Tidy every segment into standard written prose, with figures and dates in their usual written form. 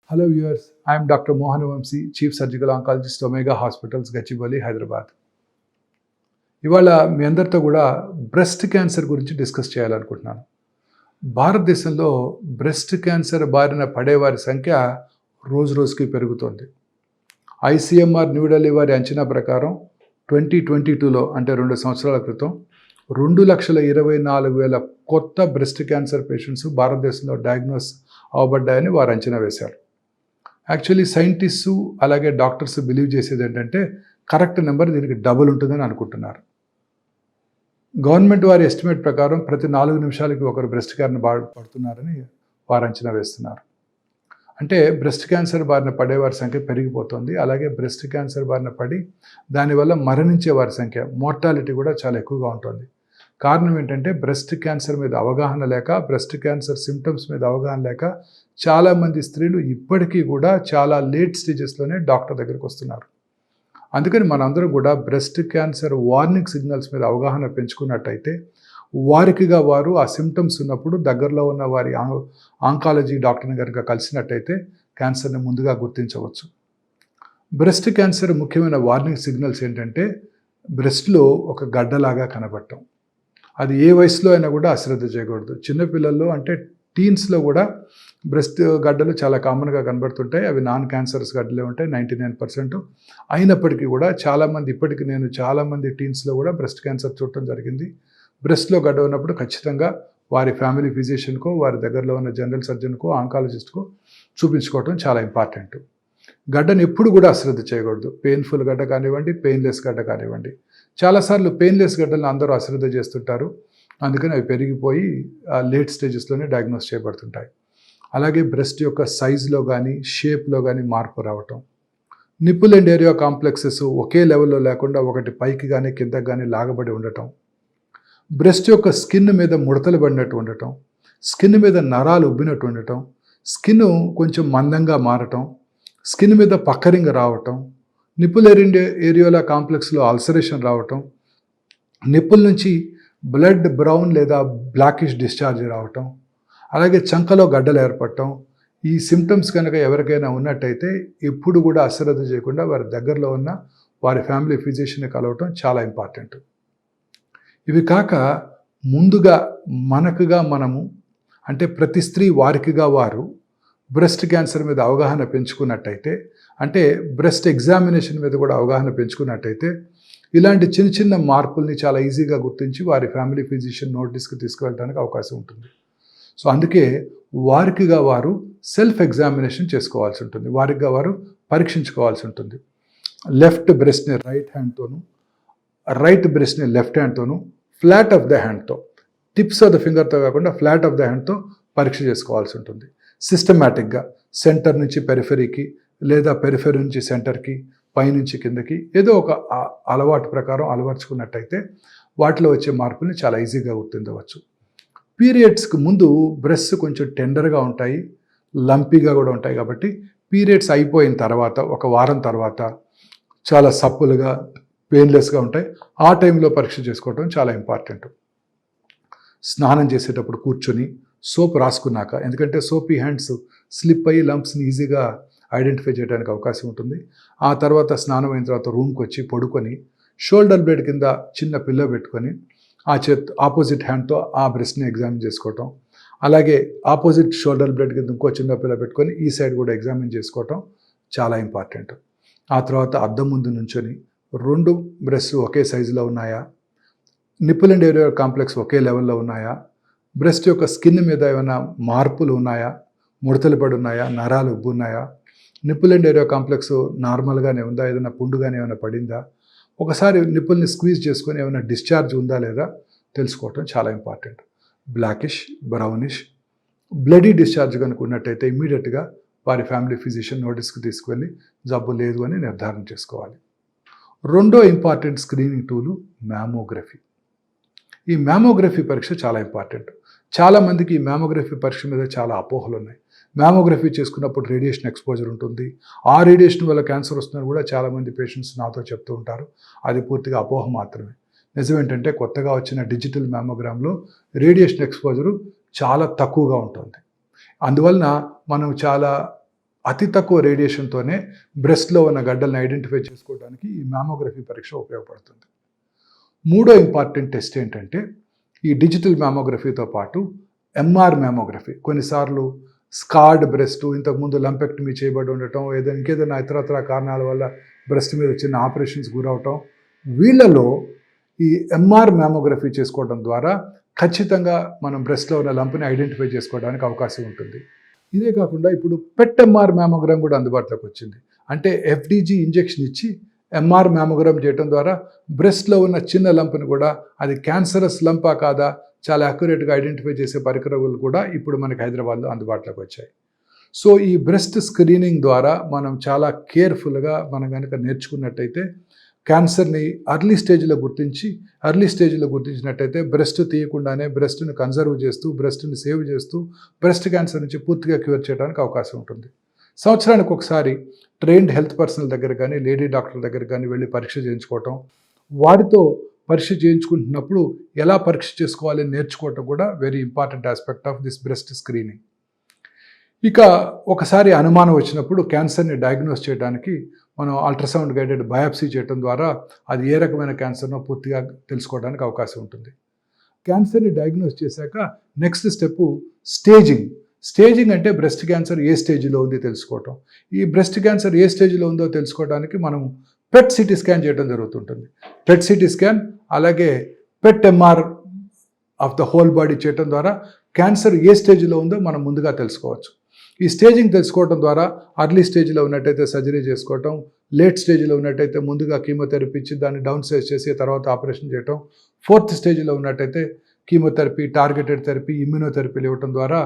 Hello viewers, I am Dr. Mohan Vamsi, Chief Surgical Oncologist, Omega Hospitals, Gachibowli, Hyderabad. ఇవాళ మీ అందరితో కూడా breast cancer గురించి discuss చేయాలనుకుంటున్నాను. భారతదేశంలో బ్రెస్ట్ క్యాన్సర్ బారిన పడేవారి సంఖ్య రోజు రోజుకి పెరుగుతోంది. ఐసీఎంఆర్ న్యూఢిల్లీ వారి అంచనా ప్రకారం 2022లో అంటే 2 సంవత్సరాల క్రితం 2,24,000 కొత్త బ్రెస్ట్ క్యాన్సర్ పేషెంట్స్ భారతదేశంలో డయాగ్నోస్ అవ్వబడ్డాయని వారు అంచనా వేశారు. యాక్చువల్లీ సైంటిస్టు అలాగే డాక్టర్స్ బిలీవ్ చేసేది ఏంటంటే కరెక్ట్ నెంబర్ దీనికి డబుల్ ఉంటుందని అనుకుంటున్నారు. గవర్నమెంట్ వారి ఎస్టిమేట్ ప్రకారం ప్రతి 4 నిమిషాలకి ఒకరు బ్రెస్ట్ క్యాన్సర్ పడుతున్నారని వారు అంచనా వేస్తున్నారు. అంటే బ్రెస్ట్ క్యాన్సర్ బారిన పడేవారి సంఖ్య పెరిగిపోతుంది. అలాగే బ్రెస్ట్ క్యాన్సర్ బారిన పడి దానివల్ల మరణించే వారి సంఖ్య మోర్టాలిటీ కూడా చాలా ఎక్కువగా ఉంటుంది. కారణం ఏంటంటే బ్రెస్ట్ క్యాన్సర్ మీద అవగాహన లేక, బ్రెస్ట్ క్యాన్సర్ సిమ్టమ్స్ మీద అవగాహన లేక చాలామంది స్త్రీలు ఇప్పటికీ కూడా చాలా లేట్ స్టేజెస్లోనే డాక్టర్ దగ్గరికి వస్తున్నారు. అందుకని మనందరం కూడా బ్రెస్ట్ క్యాన్సర్ వార్నింగ్ సిగ్నల్స్ మీద అవగాహన పెంచుకున్నట్టయితే వారికిగా వారు ఆ సిమ్టమ్స్ ఉన్నప్పుడు దగ్గరలో ఉన్న వారి ఆంకాలజీ డాక్టర్ని కనుక కలిసినట్టయితే క్యాన్సర్ని ముందుగా గుర్తించవచ్చు. బ్రెస్ట్ క్యాన్సర్ ముఖ్యమైన వార్నింగ్ సిగ్నల్స్ ఏంటంటే బ్రెస్ట్లో ఒక గడ్డలాగా కనబడటం. అది ఏ వయసులో అయినా కూడా అశ్రద్ధ చేయకూడదు. చిన్నపిల్లల్లో అంటే టీన్స్లో కూడా బ్రెస్ట్ గడ్డలు చాలా కామన్గా కనబడుతుంటాయి. అవి నాన్ క్యాన్సరస్ గడ్డలే ఉంటాయి 99%. అయినప్పటికీ కూడా ఇప్పటికీ నేను చాలామంది టీన్స్లో కూడా బ్రెస్ట్ క్యాన్సర్ చూడటం జరిగింది. బ్రెస్ట్లో గడ్డ ఉన్నప్పుడు ఖచ్చితంగా వారి ఫ్యామిలీ ఫిజిషియన్కో, వారి దగ్గరలో ఉన్న జనరల్ సర్జన్కో, ఆంకాలజిస్ట్కో చూపించుకోవటం చాలా ఇంపార్టెంట్. గడ్డను ఎప్పుడు కూడా అశ్రద్ధ చేయకూడదు. పెయిన్ఫుల్ గడ్డ కానివ్వండి, పెయిన్లెస్ గడ్డ కానివ్వండి. చాలాసార్లు పెయిన్లెస్ గడ్డలను అందరూ అశ్రద్ధ చేస్తుంటారు. అందుకని అవి పెరిగిపోయి లేట్ స్టేజెస్లోనే డయాగ్నోస్ చేయబడుతుంటాయి. అలాగే బ్రెస్ట్ యొక్క సైజులో కానీ, షేప్లో కానీ మార్పు రావటం. నిప్పుల్ అండ్ ఏరియా కాంప్లెక్సెస్ ఒకే లెవెల్లో లేకుండా ఒకటి పైకి కానీ కిందకి కానీ లాగబడి ఉండటం. బ్రెస్ట్ యొక్క స్కిన్ మీద ముడతలు పడినట్టు ఉండటం. స్కిన్ మీద నరాలు ఉబ్బినట్టు ఉండటం. స్కిన్ కొంచెం మందంగా మారటం. స్కిన్ మీద పక్కరింగ రావటం. నిప్పుల్ ఏరియోలా కాంప్లెక్స్లో అల్సరేషన్ రావటం. నిప్పుల నుంచి బ్లడ్ బ్రౌన్ లేదా బ్లాకిష్ డిశ్చార్జ్ రావటం. అలాగే చంకలో గడ్డలు ఏర్పడటం. ఈ సిమ్టమ్స్ కనుక ఎవరికైనా ఉన్నట్టయితే ఎప్పుడు కూడా అశ్రద్ధ చేయకుండా వారి దగ్గరలో ఉన్న వారి ఫ్యామిలీ ఫిజిషియన్ని కలవటం చాలా ఇంపార్టెంట్. ఇవి కాక ముందుగా మనము అంటే ప్రతి స్త్రీ వారికిగా వారు బ్రెస్ట్ క్యాన్సర్ మీద అవగాహన పెంచుకున్నట్టయితే, అంటే బ్రెస్ట్ ఎగ్జామినేషన్ మీద కూడా అవగాహన పెంచుకున్నట్టయితే ఇలాంటి చిన్న చిన్న మార్పుల్ని చాలా ఈజీగా గుర్తించి వారి ఫ్యామిలీ ఫిజిషియన్ నోటీస్కి తీసుకువెళ్ళడానికి అవకాశం ఉంటుంది. సో అందుకే వారికిగా వారు సెల్ఫ్ ఎగ్జామినేషన్ చేసుకోవాల్సి ఉంటుంది. వారికిగా వారు పరీక్షించుకోవాల్సి ఉంటుంది. లెఫ్ట్ బ్రెస్ట్ని రైట్ హ్యాండ్తోనూ, రైట్ బ్రెస్ట్ని లెఫ్ట్ హ్యాండ్తోనూ, ఫ్లాట్ ఆఫ్ ద హ్యాండ్తో, టిప్స్ ఆఫ్ ద ఫింగర్తో కాకుండా ఫ్లాట్ ఆఫ్ ద హ్యాండ్తో పరీక్ష చేసుకోవాల్సి ఉంటుంది. సిస్టమేటిక్గా సెంటర్ నుంచి పెరిఫెరీకి లేదా పెరిఫెరీ నుంచి సెంటర్కి, పైనుంచి కిందకి ఏదో ఒక అలవాటు ప్రకారం అలవర్చుకున్నట్టయితే వాటిలో వచ్చే మార్పుల్ని చాలా ఈజీగా గుర్తించవచ్చు. పీరియడ్స్కి ముందు బ్రెస్ట్ కొంచెం టెండర్గా ఉంటాయి, లంపీగా కూడా ఉంటాయి. కాబట్టి పీరియడ్స్ అయిపోయిన తర్వాత ఒక వారం తర్వాత చాలా సప్పులుగా, పెయిన్లెస్గా ఉంటాయి. ఆ టైంలో పరీక్ష చేసుకోవడం చాలా ఇంపార్టెంట్. స్నానం చేసేటప్పుడు కూర్చొని సోప్ రాసుకున్నాక, ఎందుకంటే సోపీ హ్యాండ్స్ స్లిప్ అయ్యి లంప్స్ని ఈజీగా ఐడెంటిఫై చేయడానికి అవకాశం ఉంటుంది. ఆ తర్వాత స్నానం అయిన తర్వాత రూమ్కి వచ్చి పడుకొని షోల్డర్ బ్లేడ్ కింద చిన్న పిల్లో పెట్టుకొని ఆపోజిట్ హ్యాండ్తో ఆ బ్రెస్ట్ని ఎగ్జామిన్ చేసుకోవటం. అలాగే ఆపోజిట్ షోల్డర్ బ్లేడ్ కింద ఇంకో చిన్న పిల్లో పెట్టుకొని ఈ సైడ్ కూడా ఎగ్జామిన్ చేసుకోవటం చాలా ఇంపార్టెంట్. ఆ తర్వాత అద్దం ముందు నుంచొని 2 బ్రెస్ట్ ఒకే సైజులో ఉన్నాయా, నిప్పుల్ అండ్ ఏరియా కాంప్లెక్స్ ఒకే లెవెల్లో ఉన్నాయా, బ్రెస్ట్ యొక్క స్కిన్ మీద ఏమైనా మార్పులు ఉన్నాయా, ముడతలు పడి ఉన్నాయా, నరాలు ఉబ్బు ఉన్నాయా, నిప్పుల్ అండ్ ఏరియా కాంప్లెక్స్ నార్మల్గానే ఉందా, ఏదైనా పుండుగానే ఏమైనా పడిందా, ఒకసారి నిప్పుల్ని స్క్వీజ్ చేసుకొని ఏమైనా డిశ్చార్జ్ ఉందా లేదా తెలుసుకోవటం చాలా important. Blackish, brownish, bloody discharge కనుక ఉన్నట్టయితే ఇమ్మీడియట్గా వారి ఫ్యామిలీ ఫిజిషియన్ నోటీస్కి తీసుకువెళ్ళి జబ్బు లేదు అని నిర్ధారణ చేసుకోవాలి. రెండో ఇంపార్టెంట్ స్క్రీనింగ్ టూలు మ్యామోగ్రఫీ. ఈ మ్యామోగ్రఫీ పరీక్ష చాలా ఇంపార్టెంట్. చాలామందికి ఈ మ్యామోగ్రఫీ పరీక్ష మీద చాలా అపోహలు ఉన్నాయి. మ్యామోగ్రఫీ చేసుకున్నప్పుడు రేడియేషన్ ఎక్స్పోజర్ ఉంటుంది, ఆ రేడియేషన్ వల్ల క్యాన్సర్ వస్తుందని కూడా చాలామంది పేషెంట్స్ నాతో చెప్తూ ఉంటారు. అది పూర్తిగా అపోహ మాత్రమే. నిజం ఏంటంటే కొత్తగా వచ్చిన డిజిటల్ మ్యామోగ్రామ్లో రేడియేషన్ ఎక్స్పోజరు చాలా తక్కువగా ఉంటుంది. అందువలన మనం చాలా అతి తక్కువ రేడియేషన్తోనే బ్రెస్ట్లో ఉన్న గడ్డల్ని ఐడెంటిఫై చేసుకోవడానికి ఈ మ్యామోగ్రఫీ పరీక్ష ఉపయోగపడుతుంది. మూడో ఇంపార్టెంట్ టెస్ట్ ఏంటంటే ఈ డిజిటల్ మ్యామోగ్రఫీతో పాటు ఎంఆర్ మ్యామోగ్రఫీ. కొన్నిసార్లు స్కార్డ్ బ్రెస్ట్, ఇంతకుముందు లంపెక్టమీ చేయబడి ఉండటం, ఇంకేదైనా ఇతరత్ర కారణాల వల్ల బ్రెస్ట్ మీద చిన్న ఆపరేషన్స్ గురవటం, వీళ్ళలో ఈ ఎంఆర్ మ్యామోగ్రఫీ చేసుకోవడం ద్వారా ఖచ్చితంగా మనం బ్రెస్ట్లో ఉన్న లంప్ని ఐడెంటిఫై చేసుకోవడానికి అవకాశం ఉంటుంది. ఇదే కాకుండా ఇప్పుడు పెట్ ఎంఆర్ మ్యామోగ్రామ్ కూడా అందుబాటులోకి వచ్చింది. అంటే ఎఫ్డిజి ఇంజెక్షన్ ఇచ్చి ఎంఆర్ మ్యామోగ్రామ్ చేయడం ద్వారా బ్రెస్ట్లో ఉన్న చిన్న లంప్ని కూడా అది క్యాన్సరస్ లంపా కాదా చాలా అక్యురేట్గా ఐడెంటిఫై చేసే పరికరాలు కూడా ఇప్పుడు మనకి హైదరాబాద్లో అందుబాటులోకి వచ్చాయి. సో ఈ బ్రెస్ట్ స్క్రీనింగ్ ద్వారా మనం చాలా కేర్ఫుల్గా మనం కనుక నేర్చుకున్నట్టయితే క్యాన్సర్ని ఎర్లీ స్టేజ్లో గుర్తించినట్టయితే బ్రెస్ట్ తీయకుండానే బ్రెస్ట్ని కన్జర్వ్ చేస్తూ, బ్రెస్ట్ని సేవ్ చేస్తూ బ్రెస్ట్ క్యాన్సర్ నుంచి పూర్తిగా క్యూర్ చేయడానికి అవకాశం ఉంటుంది. సంవత్సరానికి ఒకసారి ట్రైన్డ్ హెల్త్ పర్సనల్ దగ్గర కానీ, లేడీ డాక్టర్ దగ్గర కానీ వెళ్ళి పరీక్ష చేయించుకోవటం, వారితో పరీక్ష చేయించుకుంటున్నప్పుడు ఎలా పరీక్ష చేసుకోవాలని నేర్చుకోవటం కూడా very important aspect of this breast screening. ఇక ఒకసారి అనుమానం వచ్చినప్పుడు క్యాన్సర్ని డయాగ్నోస్ చేయడానికి మనం అల్ట్రాసౌండ్ గైడెడ్ బయాప్సీ చేయడం ద్వారా అది ఏ రకమైన క్యాన్సర్నో పూర్తిగా తెలుసుకోవడానికి అవకాశం ఉంటుంది. క్యాన్సర్ని డయాగ్నోస్ చేశాక నెక్స్ట్ స్టెప్ స్టేజింగ్ అంటే బ్రెస్ట్ క్యాన్సర్ ఏ స్టేజ్లో ఉంది తెలుసుకోవటం. ఈ బ్రెస్ట్ క్యాన్సర్ ఏ స్టేజ్లో ఉందో తెలుసుకోవడానికి మనం పెట్ సిటీ స్కాన్ చేయడం జరుగుతుంటుంది. పెట్ సిటీ స్కాన్ అలాగే PET MR of the whole body చేయడం ద్వారా క్యాన్సర్ ఏ స్టేజ్లో ఉందో మనం ముందుగా తెలుసుకోవచ్చు. ఈ స్టేజింగ్ తెలుసుకోవడం ద్వారా అర్లీ స్టేజ్లో ఉన్నట్టయితే సర్జరీ చేసుకోవటం, లేట్ స్టేజ్లో ఉన్నట్టయితే ముందుగా కీమోథెరపీ ఇచ్చి దాన్ని డౌన్ సైజ్ చేసి తర్వాత ఆపరేషన్ చేయటం, ఫోర్త్ స్టేజ్లో ఉన్నట్టయితే కీమోథెరపీ, టార్గెటెడ్ థెరపీ, ఇమ్యూనోథెరపీలు ఇవ్వడం ద్వారా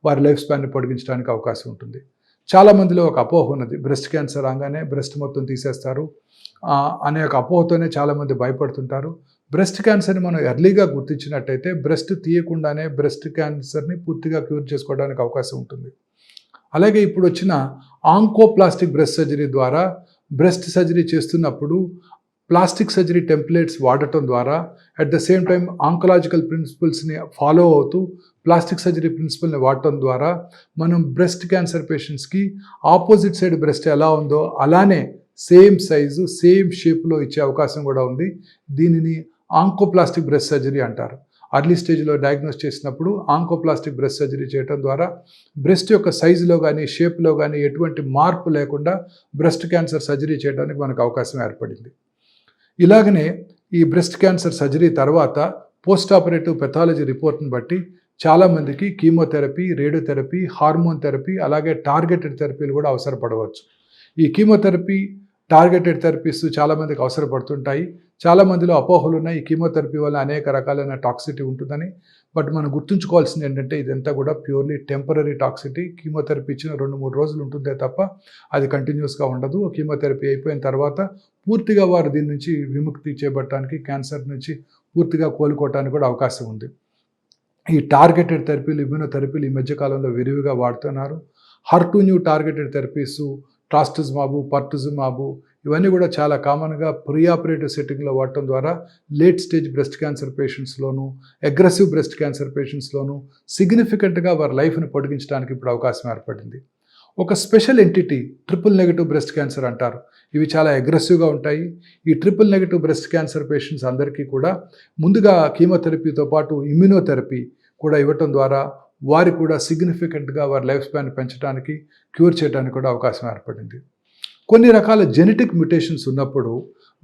వారి లైఫ్ స్పాన్ని పొడిగించడానికి అవకాశం ఉంటుంది. చాలామందిలో ఒక అపోహ ఉన్నది, బ్రెస్ట్ క్యాన్సర్ రాగానే బ్రెస్ట్ మొత్తం తీసేస్తారు అనే ఒక అపోహతోనే చాలామంది భయపడుతుంటారు. బ్రెస్ట్ క్యాన్సర్ని మనం ఎర్లీగా గుర్తించినట్టయితే బ్రెస్ట్ తీయకుండానే బ్రెస్ట్ క్యాన్సర్ని పూర్తిగా క్యూర్ చేసుకోవడానికి అవకాశం ఉంటుంది. అలాగే ఇప్పుడు వచ్చిన ఆంకోప్లాస్టిక్ బ్రెస్ట్ సర్జరీ ద్వారా బ్రెస్ట్ సర్జరీ చేస్తున్నప్పుడు ప్లాస్టిక్ సర్జరీ టెంప్లెట్స్ వాడటం ద్వారా at the same time oncological ప్రిన్సిపల్స్ని ఫాలో అవుతూ ప్లాస్టిక్ సర్జరీ ప్రిన్సిపల్ని వాడటం ద్వారా మనం బ్రెస్ట్ క్యాన్సర్ పేషెంట్స్కి ఆపోజిట్ సైడ్ బ్రెస్ట్ ఎలా ఉందో అలానే సేమ్ సైజు సేమ్ షేప్లో ఇచ్చే అవకాశం కూడా ఉంది. దీనిని ఆంకోప్లాస్టిక్ బ్రెస్ట్ సర్జరీ అంటారు. అర్లీ స్టేజ్లో డయాగ్నోస్ చేసినప్పుడు ఆంకోప్లాస్టిక్ బ్రెస్ట్ సర్జరీ చేయడం ద్వారా బ్రెస్ట్ యొక్క సైజులో కానీ షేప్లో కానీ ఎటువంటి మార్పు లేకుండా బ్రెస్ట్ క్యాన్సర్ సర్జరీ చేయడానికి మనకు అవకాశం ఏర్పడింది. ఇలాగనే ఈ బ్రెస్ట్ క్యాన్సర్ సర్జరీ తర్వాత పోస్ట్ ఆపరేటివ్ పెథాలజీ రిపోర్ట్ని బట్టి చాలామందికి కీమోథెరపీ, రేడియోథెరపీ, హార్మోన్ థెరపీ అలాగే టార్గెటెడ్ థెరపీలు కూడా అవసరపడవచ్చు. ఈ కీమోథెరపీ, టార్గెటెడ్ థెరపీస్ చాలామందికి అవసరపడుతుంటాయి. చాలామందిలో అపోహలు ఉన్నాయి, ఈ కీమోథెరపీ వల్ల అనేక రకాలైన టాక్సిటీ ఉంటుందని. బట్ మనం గుర్తుంచుకోవాల్సింది ఏంటంటే ఇదంతా కూడా ప్యూర్లీ టెంపరీ టాక్సిటీ. కీమోథెరపీ ఇచ్చిన 2-3 రోజులు ఉంటుందే తప్ప అది కంటిన్యూస్గా ఉండదు. కీమోథెరపీ అయిపోయిన తర్వాత పూర్తిగా వారు దీని నుంచి విముక్తి చేపట్టడానికి, క్యాన్సర్ నుంచి పూర్తిగా కోలుకోవడానికి కూడా అవకాశం ఉంది. ఈ టార్గెటెడ్ థెరపీలు, ఇమ్యూనోథెరపీలు ఈ మధ్యకాలంలో విరివిగా వాడుతున్నారు. HER2 టార్గెటెడ్ థెరపీసు, ట్రాస్టుజిమాబు, పర్టుజిమాబు ఇవన్నీ కూడా చాలా కామన్గా ప్రీ ఆపరేటివ్ సెట్టింగ్లో వాడటం ద్వారా లేట్ స్టేజ్ బ్రెస్ట్ క్యాన్సర్ పేషెంట్స్లోను, అగ్రెసివ్ బ్రెస్ట్ క్యాన్సర్ పేషెంట్స్లోను సిగ్నిఫికెంట్గా వారి లైఫ్ని పొడిగించడానికి ఇప్పుడు అవకాశం ఏర్పడింది. ఒక special entity triple negative breast cancer అంటారు. ఇవి చాలా అగ్రెసివ్గా ఉంటాయి. ఈ triple negative breast cancer patients అందరికీ కూడా ముందుగా కీమోథెరపీతో పాటు ఇమ్యూనోథెరపీ కూడా ఇవ్వటం ద్వారా వారికి కూడా సిగ్నిఫికెంట్గా వారి లైఫ్ స్పాన్ పెంచడానికి, క్యూర్ చేయడానికి కూడా అవకాశం ఏర్పడింది. కొన్ని రకాల జెనెటిక్ మ్యుటేషన్స్ ఉన్నప్పుడు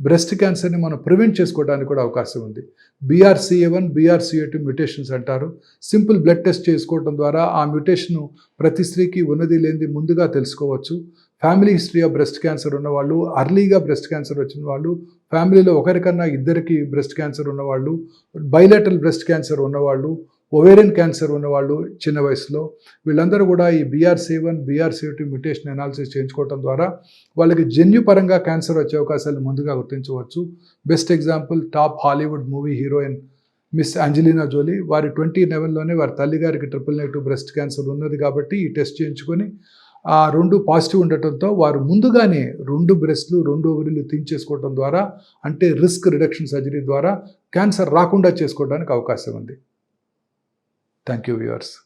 బ్రెస్ట్ క్యాన్సర్ని మనం ప్రివెంట్ చేసుకోవడానికి కూడా అవకాశం ఉంది. BRCA1, BRCA2 మ్యుటేషన్స్ అంటారు. సింపుల్ బ్లడ్ టెస్ట్ చేసుకోవడం ద్వారా ఆ మ్యుటేషన్ ప్రతి స్త్రీకి ఉన్నది లేనిది ముందుగా తెలుసుకోవచ్చు. Family history of breast cancer ఉన్నవాళ్ళు, అర్లీగా బ్రెస్ట్ క్యాన్సర్ వచ్చిన వాళ్ళు, ఫ్యామిలీలో ఒకరికన్నా ఇద్దరికి బ్రెస్ట్ క్యాన్సర్ ఉన్నవాళ్ళు, బైలేటరల్ బ్రెస్ట్ క్యాన్సర్ ఉన్నవాళ్ళు, ఓవేరియన్ క్యాన్సర్ ఉన్నవాళ్ళు చిన్న వయసులో, వీళ్ళందరూ కూడా ఈ BRCA1, BRCA2 మ్యుటేషన్ అనాలిసిస్ చేయించుకోవడం ద్వారా వాళ్ళకి జన్యుపరంగా క్యాన్సర్ వచ్చే అవకాశాలను ముందుగా గుర్తించవచ్చు. Best example top Hollywood movie heroine miss Angelina Jolie. వారి 2011లోనే వారి తల్లిగారికి ట్రిపుల్ నెగటివ్ బ్రెస్ట్ క్యాన్సర్ ఉన్నది కాబట్టి ఈ టెస్ట్ చేయించుకొని ఆ 2 పాజిటివ్ ఉండటంతో వారు ముందుగానే 2 బ్రెస్ట్లు 2 ఓవరీలు తీయించేసుకోవడం ద్వారా, అంటే రిస్క్ రిడక్షన్ సర్జరీ ద్వారా క్యాన్సర్ రాకుండా చేసుకోవడానికి అవకాశం ఉంది. Thank you, viewers.